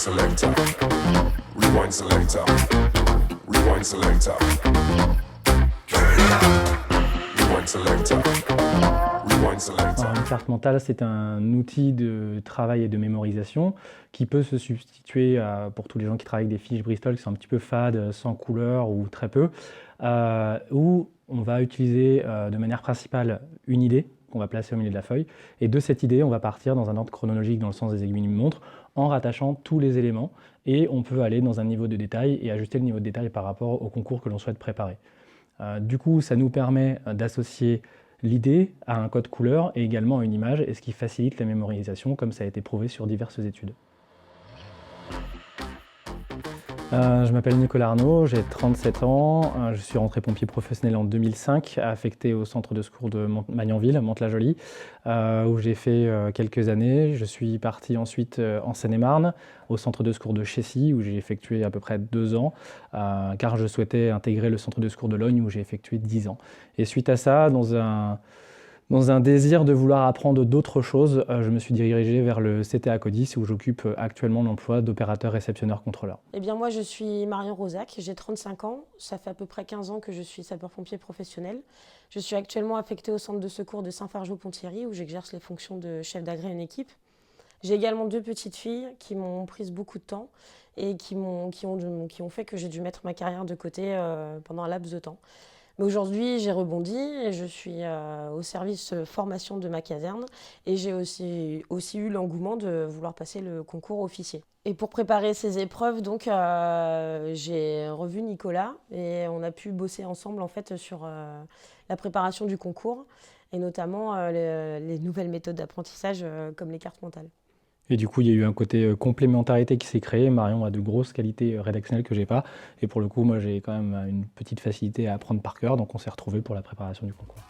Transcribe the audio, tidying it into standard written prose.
selector. Rewind selector. Rewind selector. Rewind selector. Rewind selector. Alors, une carte mentale, c'est un outil de travail et de mémorisation qui peut se substituer pour tous les gens qui travaillent avec des fiches Bristol qui sont un petit peu fades, sans couleur ou très peu, où on va utiliser de manière principale une idée qu'on va placer au milieu de la feuille, et de cette idée, on va partir dans un ordre chronologique dans le sens des aiguilles d'une montre, en rattachant tous les éléments, et on peut aller dans un niveau de détail et ajuster le niveau de détail par rapport au concours que l'on souhaite préparer. Du coup, ça nous permet d'associer l'idée à un code couleur et également à une image, et ce qui facilite la mémorisation, comme ça a été prouvé sur diverses études. Je m'appelle Nicolas Arnaud, j'ai 37 ans, je suis rentré pompier professionnel en 2005, affecté au centre de secours de Magnanville, Mantes-la-Jolie, où j'ai fait quelques années. Je suis parti ensuite en Seine-et-Marne, au centre de secours de Chessy, où j'ai effectué à peu près 2 ans, car je souhaitais intégrer le centre de secours de Logne, où j'ai effectué 10 ans. Et suite à ça, dans un désir de vouloir apprendre d'autres choses, je me suis dirigé vers le CTA Codis où j'occupe actuellement l'emploi d'opérateur réceptionneur contrôleur. Eh bien moi je suis Marion Rosac, j'ai 35 ans, ça fait à peu près 15 ans que je suis sapeur-pompier professionnel. Je suis actuellement affectée au centre de secours de Saint-Fargeau-Ponthierry où j'exerce les fonctions de chef d'agré à une équipe. J'ai également 2 petites filles qui m'ont pris beaucoup de temps et qui ont fait que j'ai dû mettre ma carrière de côté pendant un laps de temps. Mais aujourd'hui, j'ai rebondi et je suis au service formation de ma caserne et j'ai aussi eu l'engouement de vouloir passer le concours officier. Et pour préparer ces épreuves, donc, j'ai revu Nicolas et on a pu bosser ensemble en fait, sur la préparation du concours et notamment les nouvelles méthodes d'apprentissage comme les cartes mentales. Et du coup, il y a eu un côté complémentarité qui s'est créé. Marion a de grosses qualités rédactionnelles que j'ai pas. Et pour le coup, moi, j'ai quand même une petite facilité à apprendre par cœur. Donc, on s'est retrouvés pour la préparation du concours.